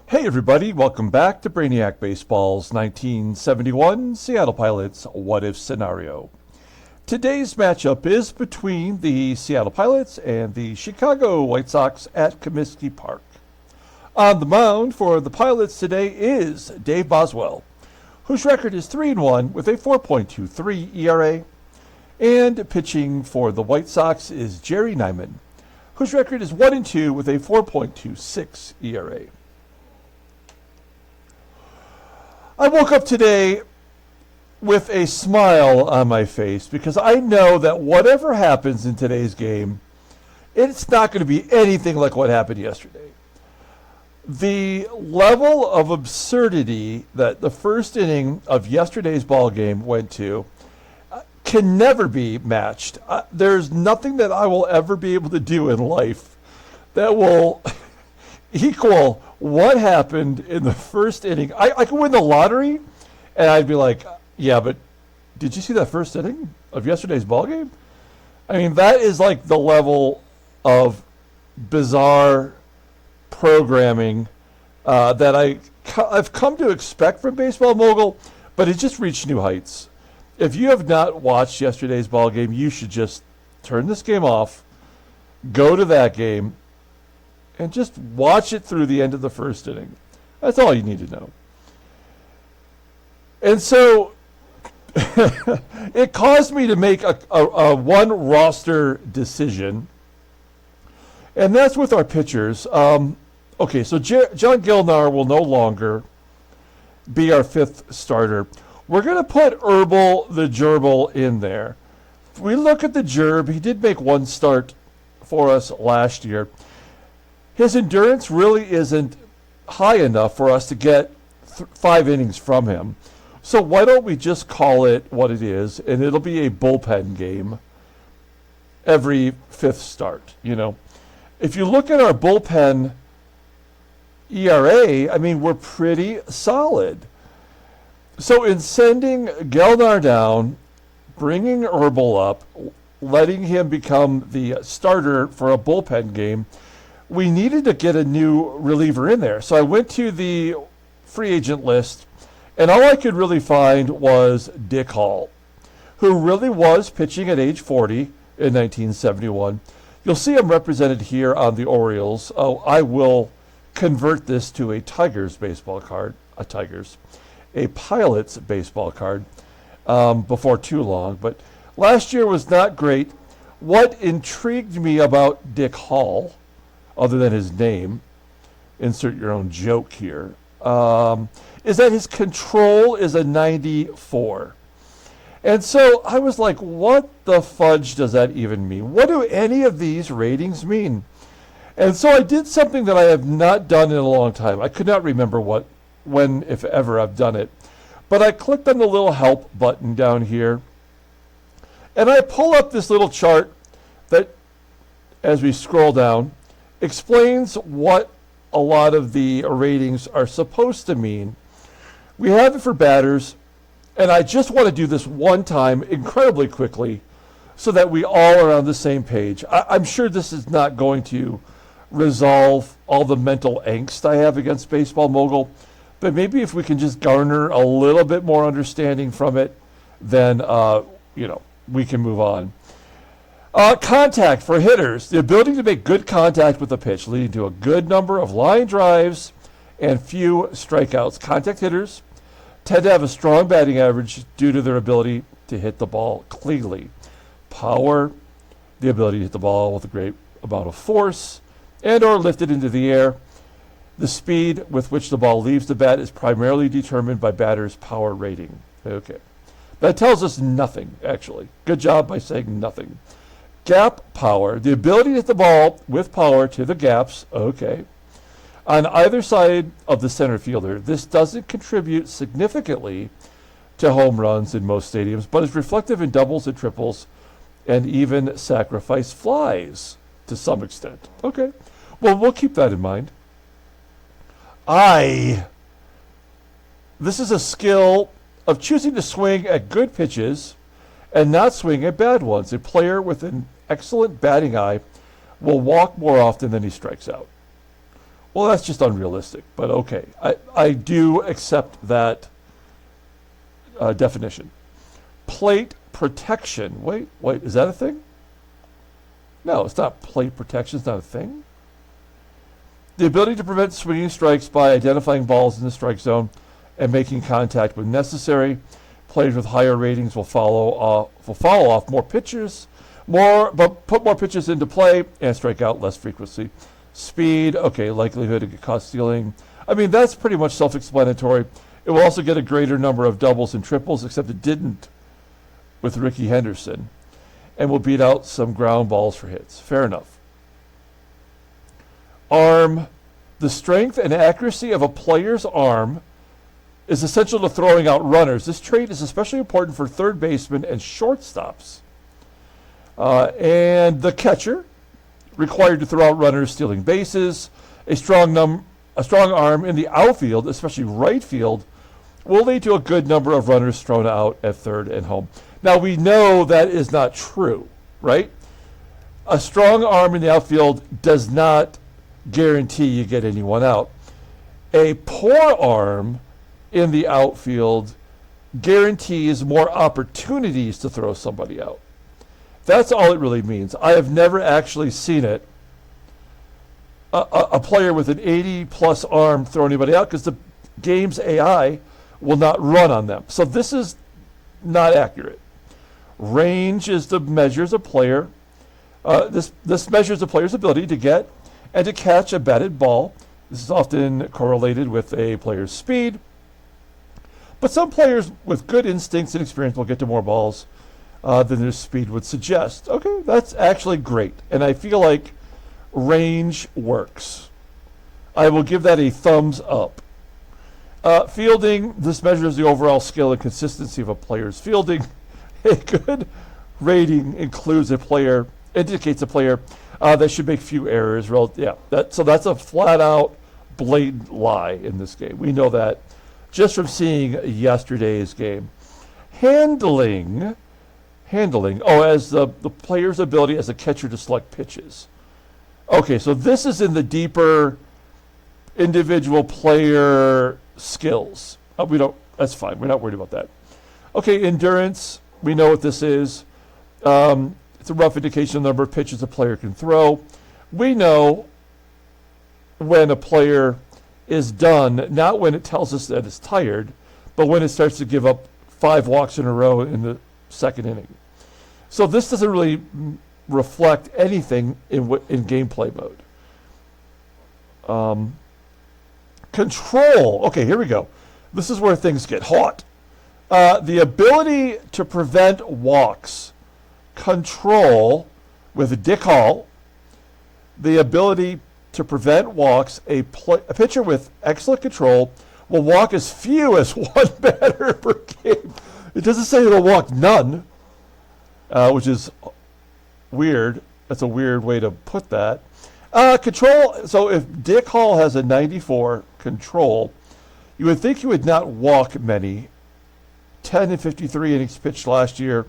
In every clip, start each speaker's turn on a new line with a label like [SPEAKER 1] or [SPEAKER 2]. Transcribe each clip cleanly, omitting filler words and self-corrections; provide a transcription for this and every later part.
[SPEAKER 1] Hey everybody, welcome back to Brainiac Baseball's 1971 Seattle Pilots What If Scenario. Today's matchup is between the Seattle Pilots and the Chicago White Sox at Comiskey Park. On the mound for the Pilots today is Dave Boswell, whose record is 3-1 with a 4.23 ERA, and pitching for the White Sox is Jerry Nyman, whose record is 1-2 with a 4.26 ERA. I woke up today with a smile on my face because I know that whatever happens in today's game, it's not going to be anything like what happened yesterday. The level of absurdity that the first inning of yesterday's ball game went to can never be matched. There's nothing that I will ever be able to do in life that will equal what happened in the first inning. I could win the lottery, and I'd be like, yeah, but did you see that first inning of yesterday's ball game? I mean, that is like the level of bizarre programming that I've come to expect from Baseball Mogul, but it just reached new heights. If you have not watched yesterday's ball game, you should just turn this game off, go to that game, and just watch it through the end of the first inning. That's all you need to know. And so it caused me to make a one roster decision, and that's with our pitchers. Okay, so John Gilnar will no longer be our fifth starter. We're going to put Herbal the Gerbil in there. If we look at the Gerb, he did make one start for us last year. His endurance really isn't high enough for us to get 5 innings from him. So why don't we just call it what it is, and it'll be a bullpen game every fifth start, you know. If you look at our bullpen ERA, I mean, we're pretty solid. So in sending Gilnar down, bringing Herbal up, letting him become the starter for a bullpen game, we needed to get a new reliever in there. So I went to the free agent list, and all I could really find was Dick Hall, who really was pitching at age 40 in 1971. You'll see him represented here on the Orioles. Oh, I will convert this to a Tigers baseball card, a Pilots baseball card before too long. But last year was not great. What intrigued me about Dick Hall, other than his name, insert your own joke here, is that his control is a 94. And so I was like, what the fudge does that even mean? What do any of these ratings mean? And so I did something that I have not done in a long time. I could not remember when, if ever, I've done it. But I clicked on the little help button down here, and I pull up this little chart that, as we scroll down, explains what a lot of the ratings are supposed to mean. We have it for batters, and I just want to do this one time incredibly quickly so that we all are on the same page. I'm sure this is not going to resolve all the mental angst I have against Baseball Mogul, but maybe if we can just garner a little bit more understanding from it, then we can move on. Contact for hitters, the ability to make good contact with the pitch, leading to a good number of line drives and few strikeouts. Contact hitters tend to have a strong batting average due to their ability to hit the ball cleanly. Power, the ability to hit the ball with a great amount of force and or lift it into the air. The speed with which the ball leaves the bat is primarily determined by batter's power rating. Okay. That tells us nothing, actually. Good job by saying nothing. Gap power, the ability to hit the ball with power to the gaps, okay, on either side of the center fielder. This doesn't contribute significantly to home runs in most stadiums, but is reflective in doubles and triples and even sacrifice flies to some extent. Okay, well, we'll keep that in mind. This is a skill of choosing to swing at good pitches and not swing at bad ones. A player with an excellent batting eye will walk more often than he strikes out. Well, that's just unrealistic, but okay. I do accept that definition. Plate protection. Wait, is that a thing? No, it's not plate protection. It's not a thing. The ability to prevent swinging strikes by identifying balls in the strike zone and making contact when necessary. Players with higher ratings will follow off more pitches, but put more pitches into play and strike out less frequently. Speed, okay, likelihood to get caught stealing. I mean, that's pretty much self-explanatory. It will also get a greater number of doubles and triples, except it didn't with Ricky Henderson, and will beat out some ground balls for hits. Fair enough. Arm. The strength and accuracy of a player's arm is essential to throwing out runners. This trait is especially important for third basemen and shortstops. And the catcher, required to throw out runners stealing bases. A strong arm in the outfield, especially right field, will lead to a good number of runners thrown out at third and home. Now, we know that is not true, right? A strong arm in the outfield does not guarantee you get anyone out. A poor arm in the outfield guarantees more opportunities to throw somebody out. That's all it really means. I have never actually seen it, a player with an 80-plus arm throw anybody out, because the game's AI will not run on them. So this is not accurate. Range is the measures a player. This measures a player's ability to get and to catch a batted ball. This is often correlated with a player's speed. But some players with good instincts and experience will get to more balls than their speed would suggest. Okay, that's actually great. And I feel like range works. I will give that a thumbs up. Fielding, this measures the overall skill and consistency of a player's fielding. A good rating indicates a player that should make few errors. So that's a flat-out, blatant lie in this game. We know that just from seeing yesterday's game. Handling. As the player's ability as a catcher to select pitches. Okay, so this is in the deeper individual player skills. That's fine. We're not worried about that. Okay, endurance. We know what this is. It's a rough indication of the number of pitches a player can throw. We know when a player is done, not when it tells us that it's tired, but when it starts to give up 5 walks in a row in the second inning. So this doesn't really reflect anything in gameplay mode. Control. Okay, here we go. This is where things get hot. The ability to prevent walks. Control with Dick Hall. The ability to prevent walks. A pitcher with excellent control will walk as few as one batter per game. It doesn't say it'll walk none, which is weird. That's a weird way to put that. Control. So if Dick Hall has a 94 control, you would think he would not walk many. 10 and 53 innings pitched last year.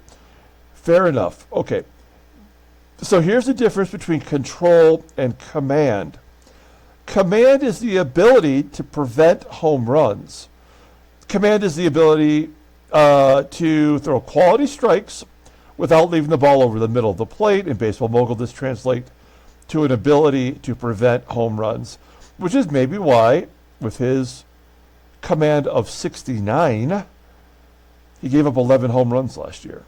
[SPEAKER 1] Fair enough. Okay. So here's the difference between control and command. Command is the ability to prevent home runs. Command is the ability to throw quality strikes without leaving the ball over the middle of the plate. In Baseball Mogul, this translates to an ability to prevent home runs, which is maybe why, with his command of 69, he gave up 11 home runs last year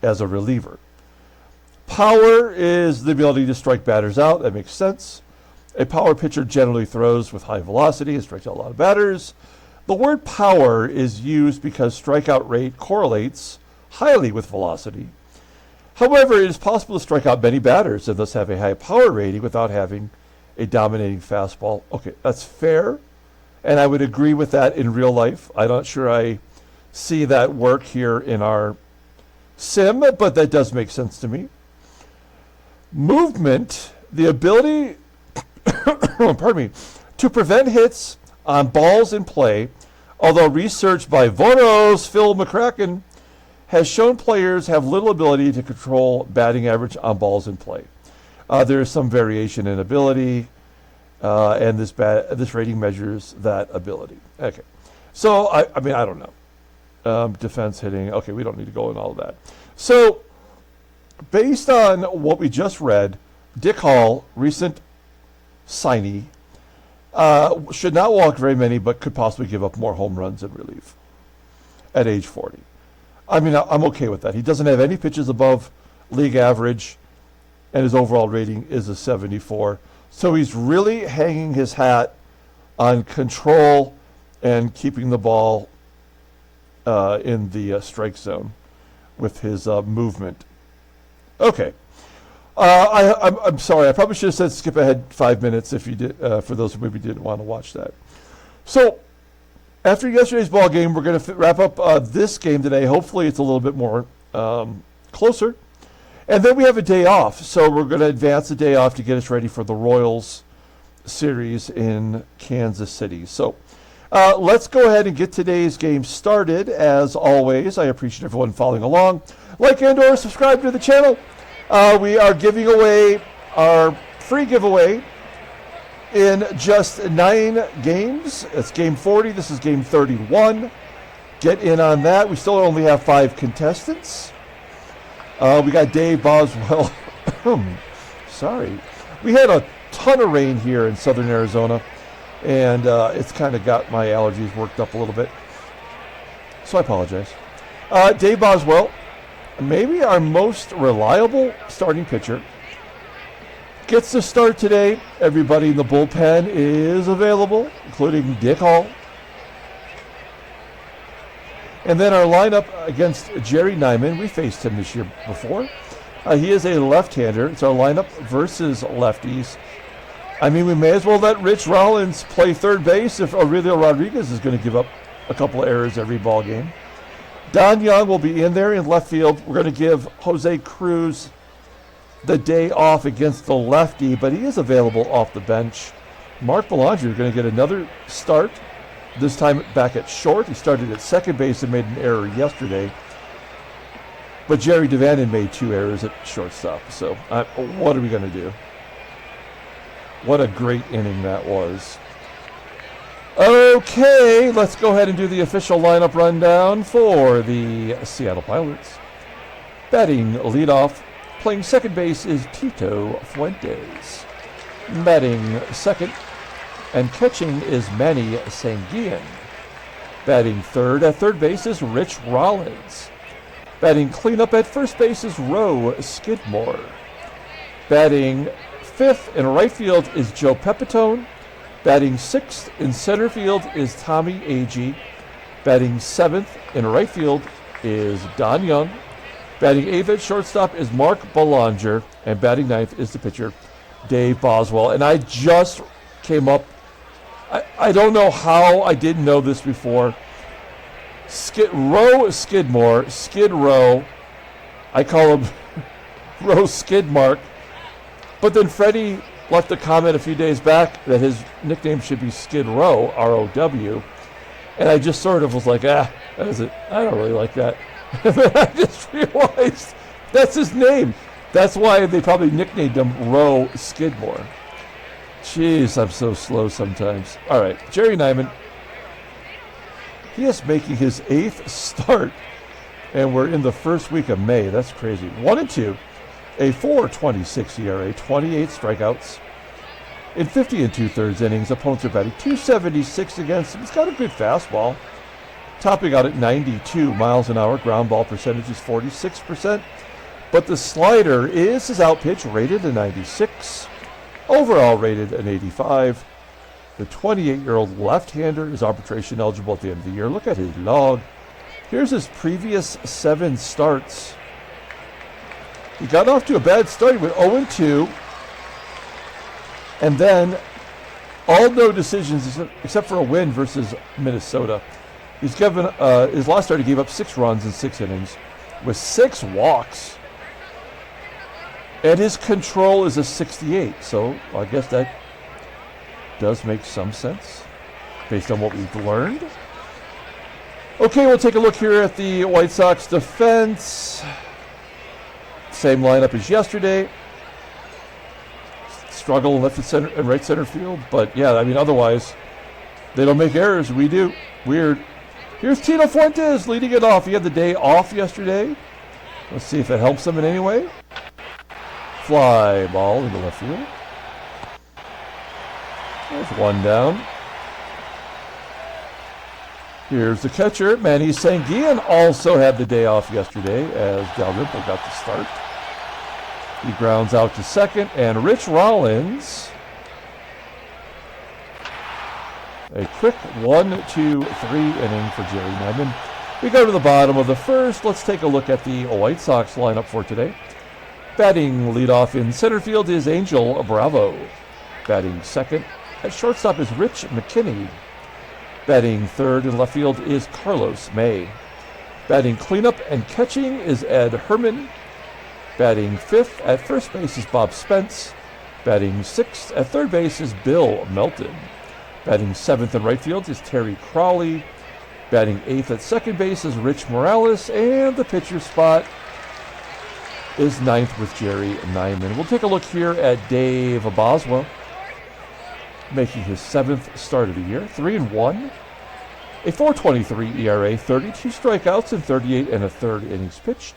[SPEAKER 1] as a reliever. Power is the ability to strike batters out. That makes sense. A power pitcher generally throws with high velocity and strikes out a lot of batters. The word power is used because strikeout rate correlates highly with velocity. However, it is possible to strike out many batters and thus have a high power rating without having a dominating fastball. Okay, that's fair, and I would agree with that in real life. I'm not sure I see that work here in our sim, but that does make sense to me. Movement, the ability to prevent hits on balls in play, although research by Vono's Phil McCracken has shown players have little ability to control batting average on balls in play. There is some variation in ability. and this rating measures that ability. Okay, so I mean, I don't know. Defense, hitting. Okay, we don't need to go in all of that. So, based on what we just read, Dick Hall, recent signee, should not walk very many, but could possibly give up more home runs in relief at age 40. I mean, I'm okay with that. He doesn't have any pitches above league average, and his overall rating is a 74. So he's really hanging his hat on control and keeping the ball in the strike zone with his movement. Okay. I'm sorry. I probably should have said skip ahead 5 minutes if you did, for those who maybe didn't want to watch that. So after yesterday's ball game, we're going to wrap up this game today. Hopefully it's a little bit more closer. And then we have a day off. So we're going to advance the day off to get us ready for the Royals series in Kansas City. So let's go ahead and get today's game started. As always, I appreciate everyone following along. Like and or subscribe to the channel. We are giving away our free giveaway in just 9 games. It's game 40. This is game 31. Get in on that. We still only have 5 contestants. We got Dave Boswell. Sorry. We had a ton of rain here in southern Arizona, and it's kind of got my allergies worked up a little bit. So I apologize. Dave Boswell, maybe our most reliable starting pitcher, gets the start today. Everybody in the bullpen is available, including Dick Hall. And then our lineup against Jerry Nyman. We faced him this year before. He is a left-hander. It's our lineup versus lefties. I mean, we may as well let Rich Rollins play third base if Aurelio Rodriguez is going to give up a couple of errors every ball game. Don Young will be in there in left field. We're going to give Jose Cruz the day off against the lefty, but he is available off the bench. Mark Belanger is going to get another start, this time back at short. He started at second base and made an error yesterday. But Jerry Devanin made 2 errors at shortstop. So what are we going to do? What a great inning that was. Okay, let's go ahead and do the official lineup rundown for the Seattle Pilots. Batting leadoff, playing second base is Tito Fuentes. Batting second and catching is Manny SANGUILLEN. Batting third at third base is Rich Rollins. Batting cleanup at first base is Roe SKIDMORE. Batting fifth in right field is Joe Pepitone. Batting sixth in center field is Tommie AGEE. Batting seventh in right field is Don Young. Batting eighth at shortstop is Mark Belanger. And batting ninth is the pitcher, Dave Boswell. And I just came up, I don't know how I didn't know this before. Roe SKIDMORE, Skid Row. I call him Roe Skidmark. But then Freddie left a comment a few days back that his nickname should be Skid Row, R-O-W. And I just sort of was like, that is it. I don't really like that. And then I just realized that's his name. That's why they probably nicknamed him Roe SKIDMORE. Jeez, I'm so slow sometimes. All right, Jerry Nyman. He is making his 8th start, and we're in the first week of May. That's crazy. 1-2, a 4.26 ERA, 28 strikeouts. In 50 2/3 innings, opponents are batting .276 against him. He's got a good fastball, topping out at 92 miles an hour. Ground ball percentage is 46%. But the slider is his out pitch, rated a 96. Overall rated an 85. The 28-year-old left-hander is arbitration eligible at the end of the year. Look at his log. Here's his previous 7 starts. He got off to a bad start. He went 0-2. And then all no decisions except for a win versus Minnesota. He's given his last start, he gave up 6 runs in 6 innings with 6 walks. And his control is a 68. So I guess that does make some sense based on what we've learned. Okay, we'll take a look here at the White Sox defense. Same lineup as yesterday. struggle in left and center and right center field. But yeah, I mean, otherwise, they don't make errors. We do. Weird. Here's Tito Fuentes leading it off. He had the day off yesterday. Let's see if it helps him in any way. Fly ball into left field. There's one down. Here's the catcher, Manny SANGUILLEN, also had the day off yesterday as Dalrymple got the start. He grounds out to second, and Rich Rollins. A quick 1-2-3 inning for Jerry Nyman. We go to the bottom of the first. Let's take a look at the White Sox lineup for today. Batting leadoff in center field is Angel Bravo. Batting second at shortstop is Rich McKinney. Batting third in left field is Carlos May. Batting cleanup and catching is Ed Herrmann. Batting fifth at first base is Bob Spence. Batting sixth at third base is Bill Melton. Batting seventh in right field is Terry Crowley. Batting eighth at second base is Rich Morales. And the pitcher spot is ninth with Jerry Nyman. We'll take a look here at Dave Boswell, making his seventh start of the year. 3-1, a 4.23 ERA, 32 strikeouts in 38 1/3 innings pitched.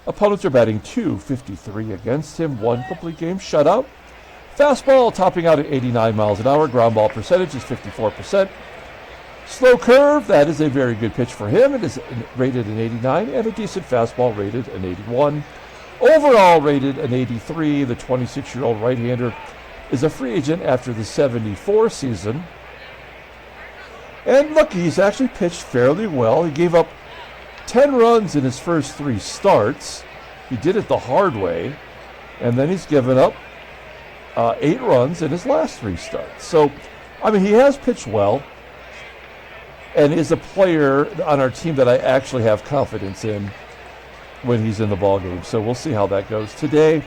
[SPEAKER 1] Opponents are batting .253 against him, one complete game shutout. Fastball topping out at 89 miles an hour. Ground ball percentage is 54%. Slow curve, that is a very good pitch for him. It is rated an 89, and a decent fastball rated an 81. Overall rated an 83. The 26-year-old right-hander is a free agent after the 74 season. And look, he's actually pitched fairly well. He gave up 10 runs in his first 3 starts. He did it the hard way. And then he's given up 8 runs in his last 3 starts. So, I mean, he has pitched well and is a player on our team that I actually have confidence in when he's in the ballgame. So we'll see how that goes. Today,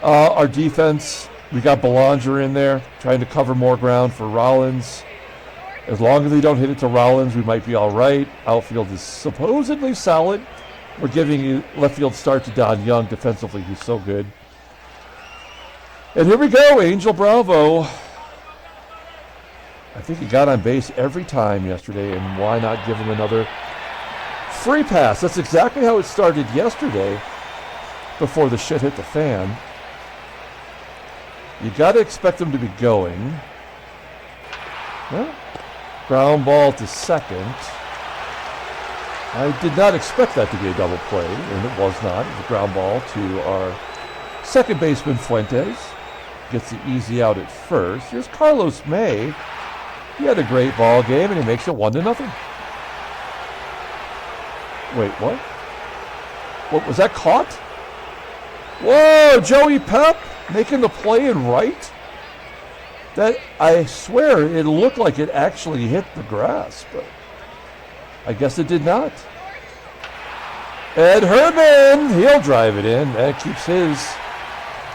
[SPEAKER 1] our defense, we got Belanger in there trying to cover more ground for Rollins. As long as they don't hit it to Rollins, we might be all right. Outfield is supposedly solid. We're giving a left field start to Don Young. Defensively, he's so good. And here we go, Angel Bravo. I think he got on base every time yesterday, and why not give him another free pass? That's exactly how it started yesterday before the shit hit the fan. You got to expect them to be going. Well, ground ball to second. I did not expect that to be a double play, and it was not. It was a ground ball to our second baseman, Fuentes. Gets the easy out at first. Here's Carlos May. He had a great ball game, and he makes it 1-0. Wait, what? What was that caught? Whoa, Joey Pep making the play in right. That, I swear, it looked like it actually hit the grass, but I guess it did not. Ed Herrmann, he'll drive it in. That keeps his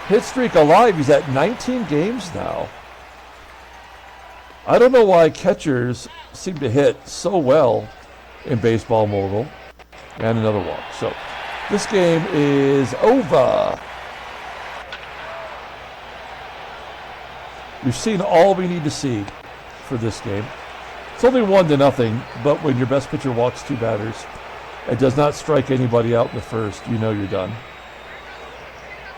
[SPEAKER 1] hit streak alive. He's at 19 games now. I don't know why catchers seem to hit so well in baseball mogul. And another walk. So this game is over. We've seen all we need to see for this game. It's only 1-0, but when your best pitcher walks 2 batters and does not strike anybody out in the first, you know you're done.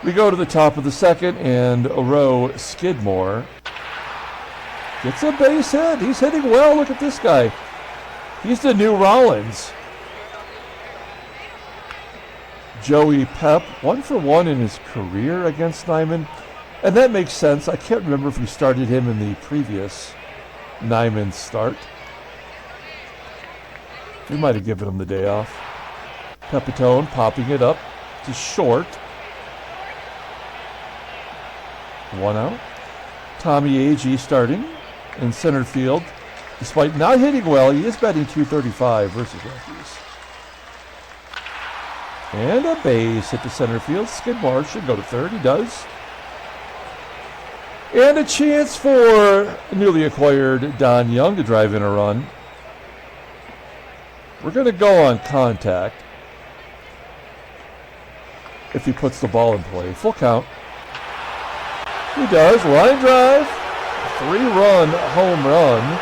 [SPEAKER 1] We go to the top of the second, and Roe SKIDMORE gets a base hit. He's hitting well. Look at this guy. He's the new Rollins. Joey Pep, 1-for-1 in his career against Nyman. And that makes sense. I can't remember if we started him in the previous Nyman start. We might have given him the day off. Pepitone popping it up to short. 1 out. Tommie AGEE starting in center field. Despite not hitting well, he is batting .235 versus lefties. And a base hit to center field. Skidmore should go to third. He does. And a chance for newly acquired Don Young to drive in a run. We're going to go on contact if he puts the ball in play. Full count. He does. Line drive. 3-run home run.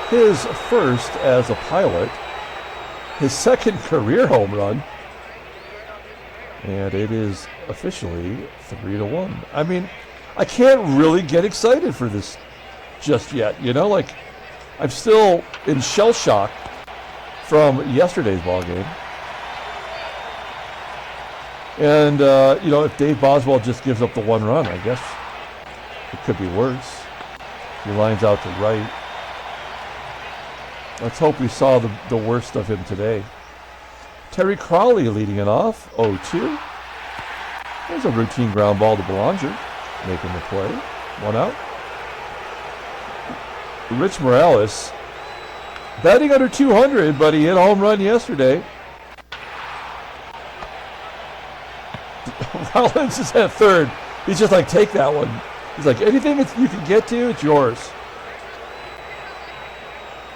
[SPEAKER 1] His first as a Pilot. His second career home run. And it is officially 3-1. I mean, I can't really get excited for this just yet. You know, like, I'm still in shell shock from yesterday's ball game. And, you know, if Dave Boswell just gives up the 1 run, I guess it could be worse. He lines out to right. Let's hope we saw the worst of him today. Terry Crowley leading it off, 0-2. There's a routine ground ball to Belanger, making the play. 1 out. Rich Morales, batting under 200, but he hit a home run yesterday. Rollins is at third. He's just like, take that one. He's like, anything you can get to, it's yours.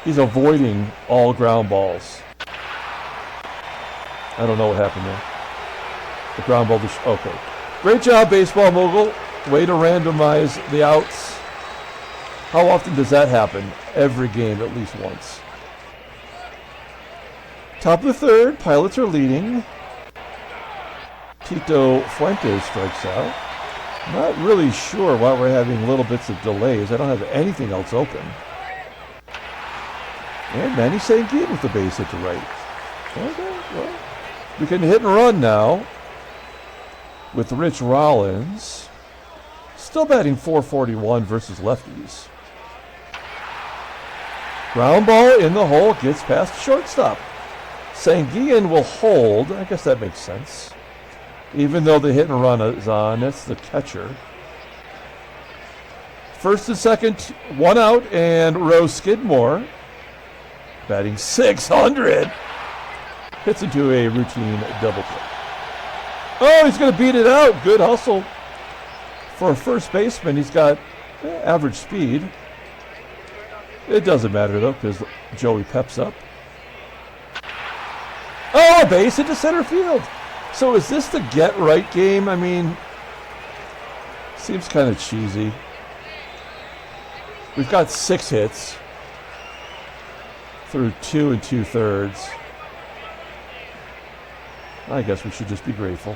[SPEAKER 1] He's avoiding all ground balls. I don't know what happened there. The ground ball, okay. Great job, Baseball Mogul. Way to randomize the outs. How often does that happen? Every game, at least once. Top of the third, Pilots are leading. Tito Fuentes strikes out. Not really sure why we're having little bits of delays. I don't have anything else open. And Manny SANGUILLEN with the base hit to right. Okay, well, we can hit and run now with Rich Rollins. Still batting .441 versus lefties. Ground ball in the hole, gets past the shortstop. SANGUILLEN will hold. I guess that makes sense. Even though the hit and run is on, that's the catcher. First and second, 1 out, and Roe SKIDMORE, batting .600, hits into a routine double play. Oh, he's going to beat it out. Good hustle for a first baseman. He's got average speed. It doesn't matter, though, because Joey peps up. Oh, a base into center field. So is this the get-right game? I mean, seems kind of cheesy. We've got 6 hits through 2 2/3. I guess we should just be grateful.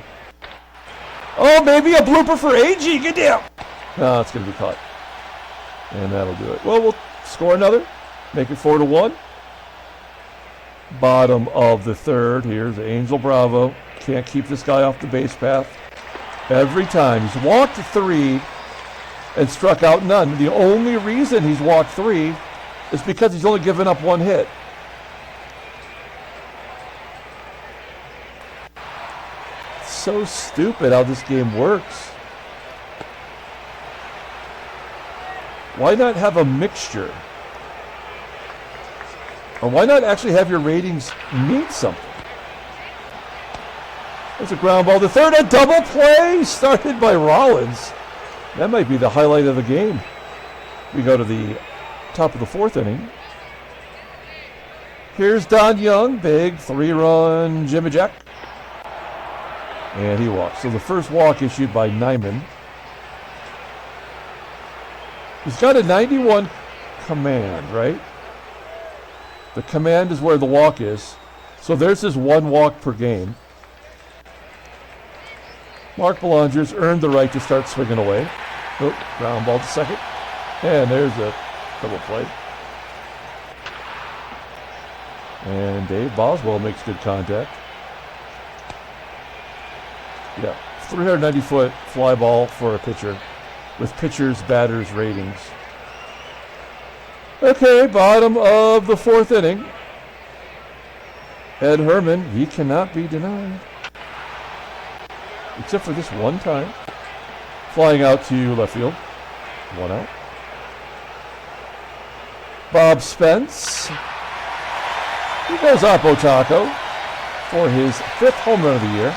[SPEAKER 1] Oh, maybe a blooper for AGEE. Good deal. No, it's going to be caught. And that'll do it. Well, we'll score another. Make it 4-1. Bottom of the third. Here's Angel Bravo. Can't keep this guy off the base path. Every time. He's walked 3 and struck out none. The only reason he's walked 3 is because he's only given up 1 hit. It's so stupid how this game works. Why not have a mixture? Or why not actually have your ratings mean something? There's a ground ball. The third, a double play started by Rollins. That might be the highlight of the game. We go to the top of the 4th inning. Here's Don Young, big 3-run Jimmy Jack. And he walks. So the first walk issued by Nyman. He's got a 91 command, right? The command is where the walk is. So there's his 1 walk per game. Mark Belanger's earned the right to start swinging away. Oh, ground ball to second. And there's a double play. And Dave Boswell makes good contact. Yeah, 390-foot fly ball for a pitcher with pitcher's batter's ratings. Okay, bottom of the 4th inning. Ed Herrmann, he cannot be denied. Except for this one time. Flying out to left field. 1 out. Bob Spence. He goes up Otako for his 5th home run of the year.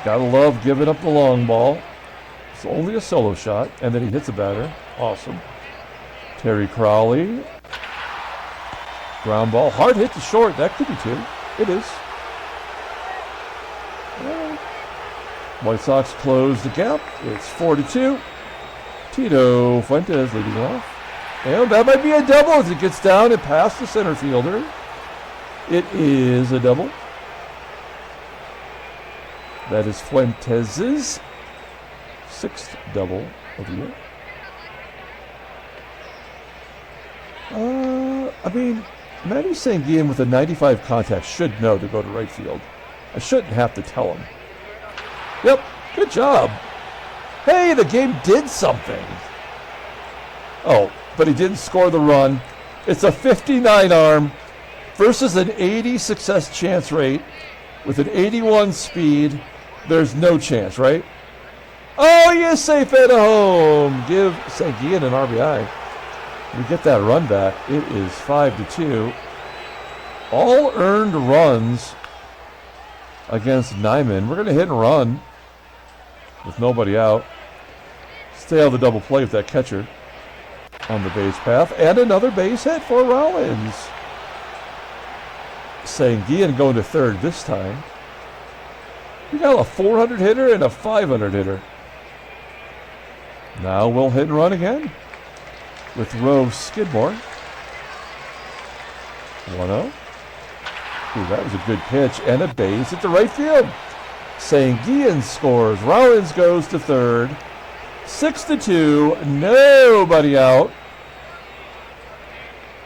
[SPEAKER 1] Gotta love giving up the long ball. It's only a solo shot, and then he hits a batter. Awesome. Terry Crowley. Ground ball. Hard hit to short. That could be 2. It is. White Sox close the gap. It's 4-2. Tito Fuentes leading off. And that might be a double as it gets down and past the center fielder. It is a double. That is Fuentes' 6th double of the year. I mean, Manny SANGUILLEN with a 95 contact should know to go to right field. I shouldn't have to tell him. Yep, good job. Hey, the game did something. Oh, but he didn't score the run. It's a 59 arm versus an 80 success chance rate with an 81 speed. There's no chance, right? Oh, you're safe at home. Give SANGUILLEN an RBI. We get that run back. It is 5-2. All earned runs against Nyman. We're going to hit and run with nobody out. Stay out of the double play with that catcher on the base path. And another base hit for Rollins. SANGUILLEN going to third this time. We got a 400 hitter and a 500 hitter. Now we'll hit and run again with Roe SKIDMORE. 1-0. Ooh, that was a good pitch and a base at the right field. SANGUILLEN scores. Rollins goes to third. 6-2. Nobody out.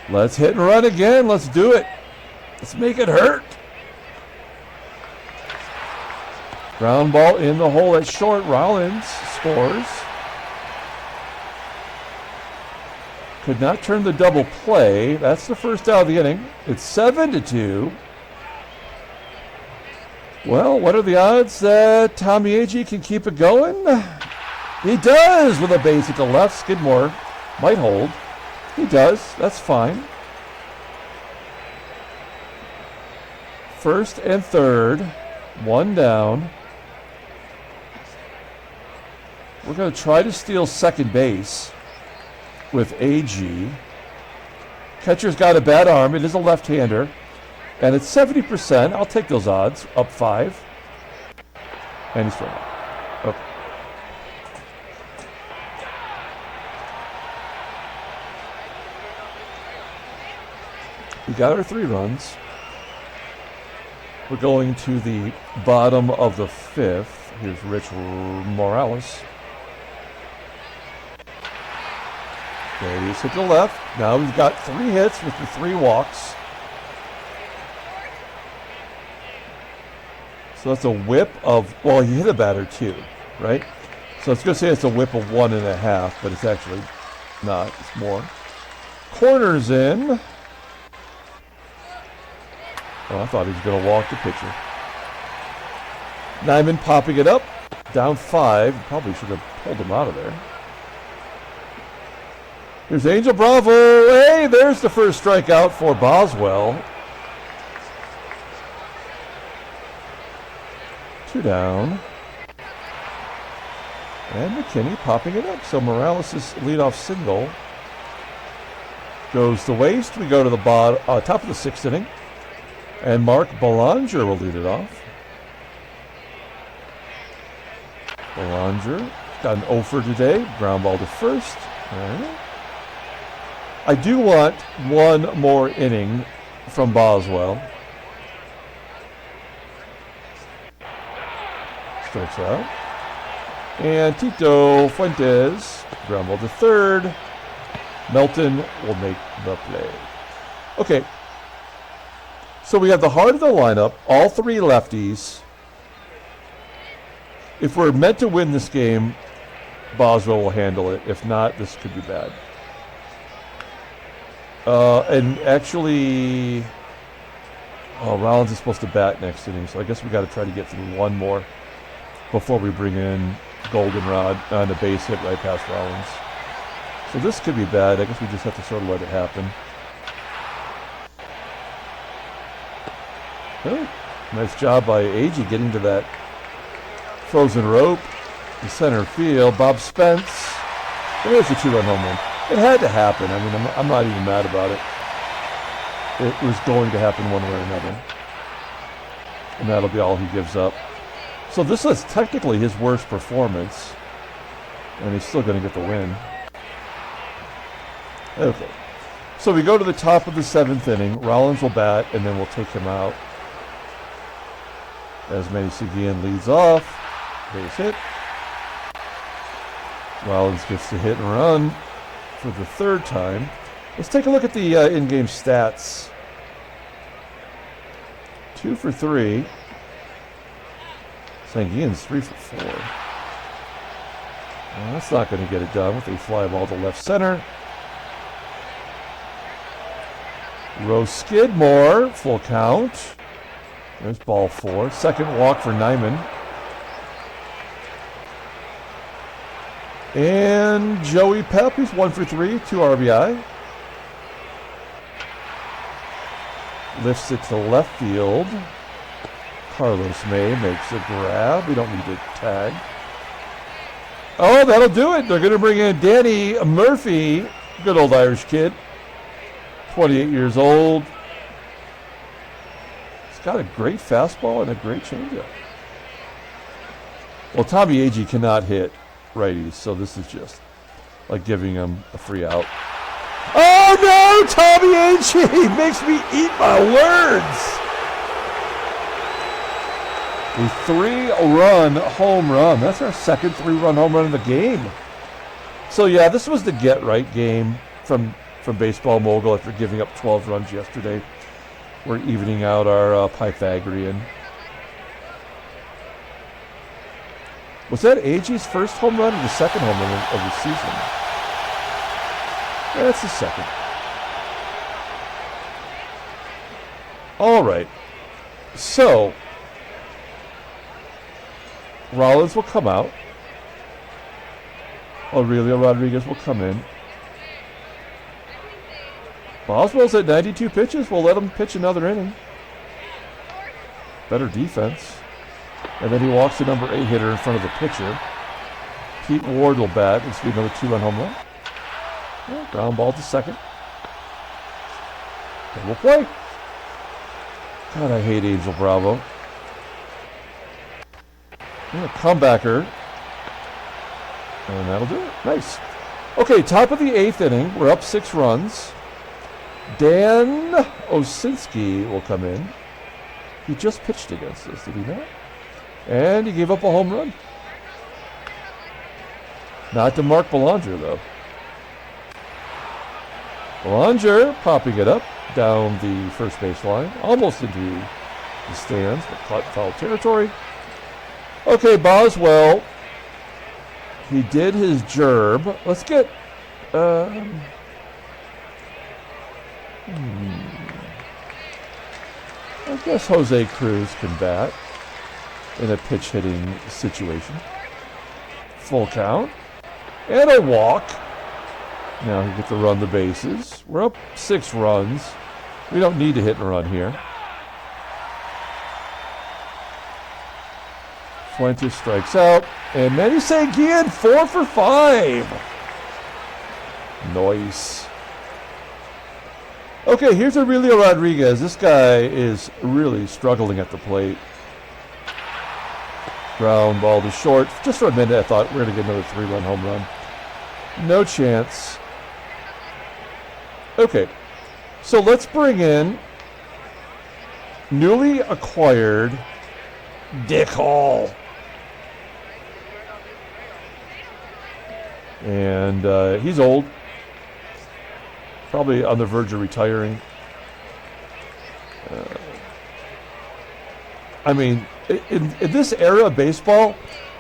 [SPEAKER 1] Let's hit and run again. Let's do it. Let's make it hurt. Ground ball in the hole at short. Rollins scores. Could not turn the double play. That's the first out of the inning. It's 7-2. Well, what are the odds that Tommie AGEE can keep it going? He does with a base at the left. Skidmore might hold. He does. That's fine. First and third. One down. We're going to try to steal second base with AGEE. Catcher's got a bad arm. It is a left-hander. And it's 70%. I'll take those odds. Up 5. And he's thrown out. Okay. We got our 3 runs. We're going to the bottom of the 5th. Here's Rich Morales. There he is, hit the left. Now he's got 3 hits with the 3 walks. So that's a whip of, well, he hit a batter too, right? So it's going to say it's a whip of 1.5, but it's actually not. It's more. Corners in. Oh, I thought he was going to walk the pitcher. Nyman popping it up. Down 5. Probably should have pulled him out of there. Here's Angel Bravo. Hey, there's the first strikeout for Boswell. 2 down. And McKINNey popping it up. So Morales' leadoff single goes to waste. We go to the top of the 6th inning. And Mark Belanger will lead it off. Belanger got an 0 for today. Ground ball to first. All right. I do want one more inning from Boswell. Strikes out. And Tito Fuentes, ground ball to third. Melton will make the play. Okay. So we have the heart of the lineup, all 3 lefties. If we're meant to win this game, Boswell will handle it. If not, this could be bad. And actually, Rollins is supposed to bat next inning, so I guess we got to try to get through one more before we bring in Goldenrod on a base hit right past Rollins. So this could be bad. I guess we just have to sort of let it happen. Oh, nice job by AGEE getting to that frozen rope in center field. Bob Spence. There's a 2-run home run. It had to happen. I mean, I'm not even mad about it. It was going to happen one way or another. And that'll be all he gives up. So this is technically his worst performance, and he's still going to get the win. Okay. So we go to the top of the 7th inning. Rollins will bat, and then we'll take him out. As Manny leads off. Base hit. Rollins gets to hit and run for the 3rd time. Let's take a look at the in-game stats. 2 for 3. Sanguillen's 3 for 4. Well, that's not going to get it done with a fly ball to left center. Roe SKIDMORE, full count. There's ball 4. 2nd walk for Nyman. And Joey Pep, he's 1 for 3, 2 RBI. Lifts it to left field. Carlos May makes a grab. We don't need to tag. Oh, that'll do it. They're going to bring in Danny Murphy, good old Irish kid, 28 years old. He's got a great fastball and a great changeup. Well, Tommie AGEE cannot hit righties, so this is just like giving him a free out. Oh no, Tommie AGEE makes me eat my words. A 3-run home run. That's our 2nd 3-run home run of the game. So yeah, this was the get-right game from Baseball Mogul after giving up 12 runs yesterday. We're evening out our Pythagorean. Was that AGEE's 1st home run or the 2nd home run of the season? Yeah, that's the 2nd. All right. So Rollins will come out. Aurelio Rodriguez will come in. Boswell's at 92 pitches. We'll let him pitch another inning. Better defense. And then he walks the number 8 hitter in front of the pitcher. Pete Ward will bat. This will be another 2-run home run. Well, ground ball to 2nd. And we'll play. God, I hate Angel Bravo. Yeah, comebacker. And that'll do it. Nice. Okay, top of the 8th inning. We're up 6 runs. Dan Osinski will come in. He just pitched against us, did he not? And he gave up a home run. Not to Mark Belanger, though. Belanger popping it up down the first base line. Almost into the stands, but caught foul territory. Okay, Boswell. He did his gerb. Let's get... I guess Jose Cruz can bat in a pitch-hitting situation. Full count. And a walk. Now he gets to run the bases. We're up 6 runs. We don't need to hit and run here. Fuentes strikes out. And Manny 4 for 5. Nice. Okay, here's Aurelio Rodriguez. This guy is really struggling at the plate. Ground ball to short. Just for a minute, I thought we're going to get another 3-run home run. No chance. Okay, so let's bring in newly acquired Dick Hall. And he's old. Probably on the verge of retiring. I mean, in this era of baseball,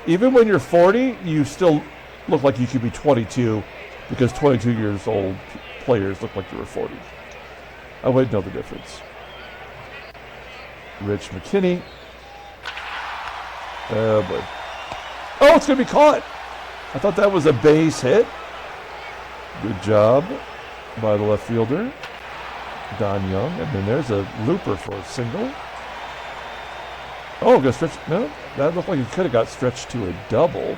[SPEAKER 1] even when you're 40, you still look like you could be 22 because 22 years old players look like they were 40. I wouldn't know the difference. Rich McKinney. Oh, boy. Oh, it's going to be caught. I thought that was a base hit. Good job by the left fielder, Don Young. And then there's a looper for a single. Oh, go stretch. No, that looked like it could have got stretched to a double.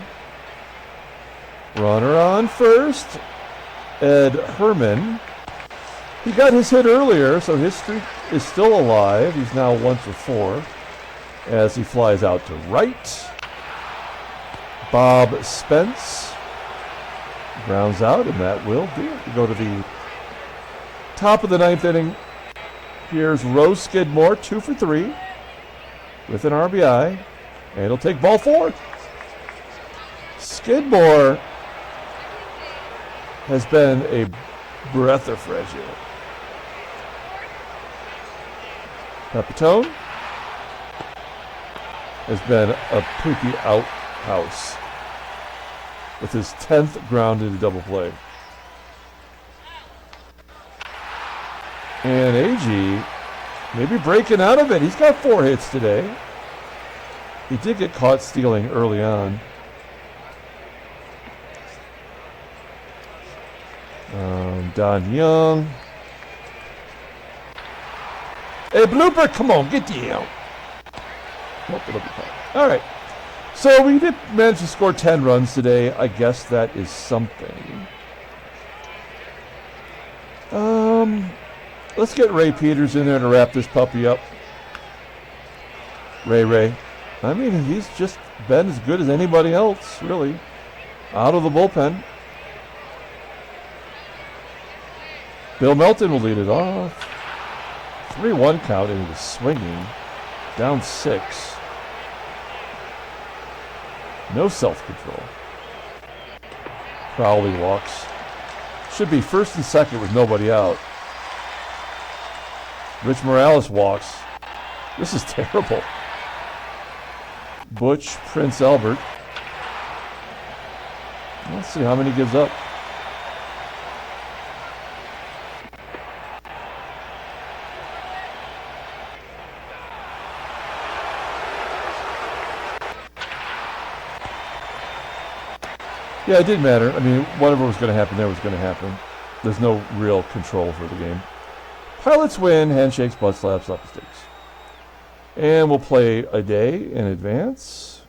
[SPEAKER 1] Runner on first. Ed Herrmann. He got his hit earlier, so his streak is still alive. He's now 1 for 4. as he flies out to right. Bob Spence grounds out, and that will do it. We go to the top of the 9th inning. Here's Roe Skidmore, 2 for 3 with an RBI, and he'll take ball 4. Skidmore has been a breath of fresh air. Pepitone has been a poopy outhouse with his 10th ground into double play. And AGEE maybe breaking out of it. He's got 4 hits today. He did get caught stealing early on. Don Young. Hey, blooper, come on, get down. Nope, it'll be fine. All right. So we did manage to score 10 runs today. I guess that is something. Let's get Ray Peters in there to wrap this puppy up. Ray. I mean, he's just been as good as anybody else, really, out of the bullpen. Bill Melton will lead it off. 3-1 count, and he was swinging. Down 6. No self-control. Crowley walks. Should be first and second with nobody out. Rich Morales walks. This is terrible. Butch, Prince Albert. Let's see how many he gives up. Yeah, it didn't matter. I mean, whatever was going to happen there was going to happen. There's no real control for the game. Pilots win, handshakes, butt slaps, up the stakes. And we'll play a day in advance.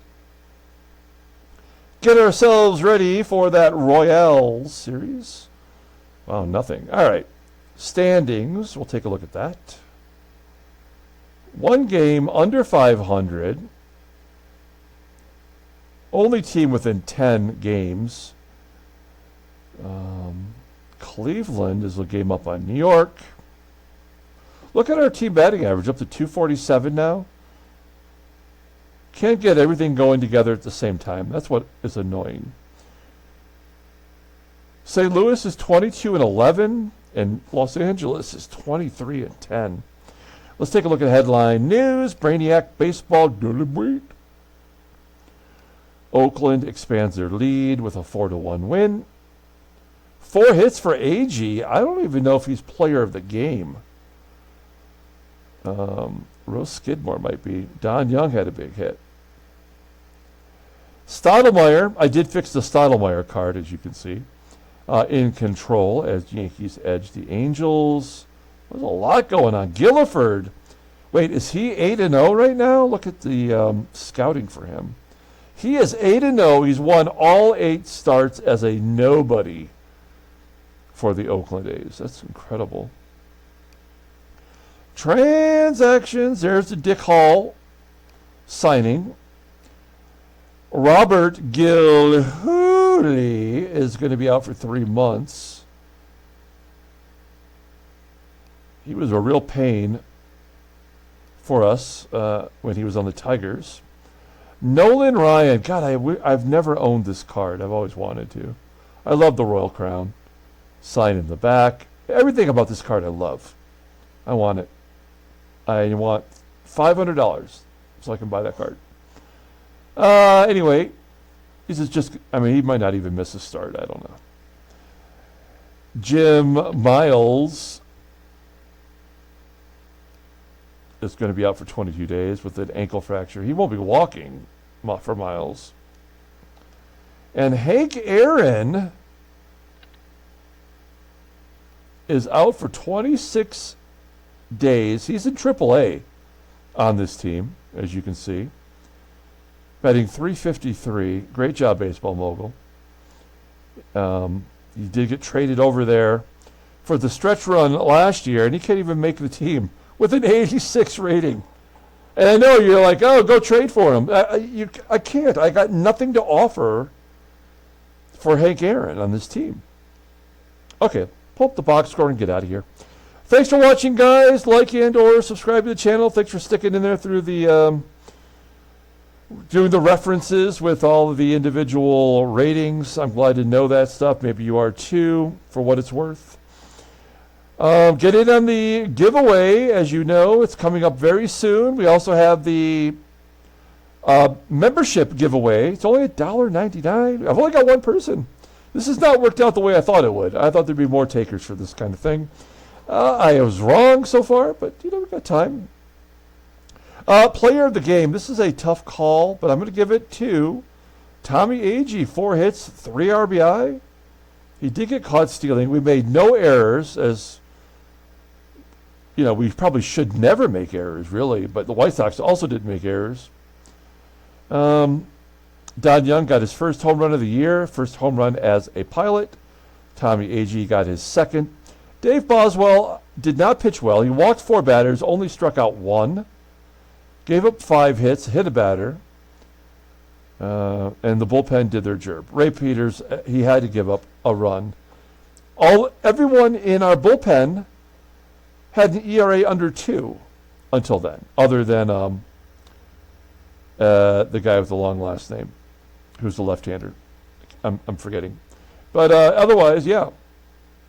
[SPEAKER 1] Get ourselves ready for that Royale series. Wow, nothing. All right. Standings. We'll take a look at that. 1 game under 500. Only team within 10 games. Cleveland is a game up on New York. Look at our team batting average, up to 247 now. Can't get everything going together at the same time. That's what is annoying. St. Louis is 22-11, and Los Angeles is 23-10. Let's take a look at headline news. Brainiac baseball deliberate. Oakland expands their lead with a 4-1 win. 4 hits for AGEE. I don't even know if he's player of the game. Roe Skidmore might be. Don Young had a big hit. Stottlemyre, I did fix the Stottlemyre card, as you can see. In control as Yankees edge the Angels. There's a lot going on. Gilliford. Wait, is he 8-0 right now? Look at the scouting for him. He is 8-0. He's won all 8 starts as a nobody for the Oakland A's. That's incredible. Transactions. There's the Dick Hall signing. Robert Gilhooly is going to be out for 3 months. He was a real pain for us when he was on the Tigers. Nolan Ryan. God, I've never owned this card. I've always wanted to. I love the Royal Crown. Sign in the back. Everything about this card I love. I want it. I want $500 so I can buy that card. Anyway, this is just, I mean, he might not even miss a start. I don't know. Jim Miles is going to be out for 22 days with an ankle fracture. He won't be walking for Miles. And Hank Aaron is out for 26 days. He's in AAA on this team, as you can see. Batting .353. Great job, Baseball Mogul. He did get traded over there for the stretch run last year, and he can't even make the team with an 86 rating. And I know you're like, oh, go trade for him. I can't. I got nothing to offer for Hank Aaron on this team. Okay, pull up the box score and get out of here. Thanks for watching, guys. Like and or subscribe to the channel. Thanks for sticking in there through the doing the references with all of the individual ratings. I'm glad to know that stuff. Maybe you are too, for what it's worth. Get in on the giveaway. As you know, it's coming up very soon. We also have the membership giveaway. It's only $1.99. I've only got one person. This has not worked out the way I thought it would. I thought there'd be more takers for this kind of thing. I was wrong so far, but you know, we've got time. Player of the game. This is a tough call, but I'm going to give it to Tommie AGEE. 4 hits, 3 RBI. He did get caught stealing. We made no errors, as you know, we probably should never make errors, really, but the White Sox also didn't make errors. Don Young got his first home run of the year, first home run as a Pilot. Tommie AGEE got his second. Dave Boswell did not pitch well. He walked 4 batters, only struck out 1. Gave up 5 hits, hit a batter. And the bullpen did their job. Ray Peters, he had to give up a run. Everyone in our bullpen had an ERA under 2 until then, other than the guy with the long last name, who's the left-hander. I'm forgetting. But otherwise, yeah.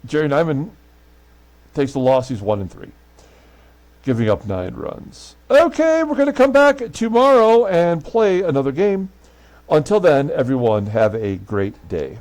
[SPEAKER 1] Jerry Nyman takes the loss. He's 1-3, giving up 9 runs. Okay, we're going to come back tomorrow and play another game. Until then, everyone, have a great day.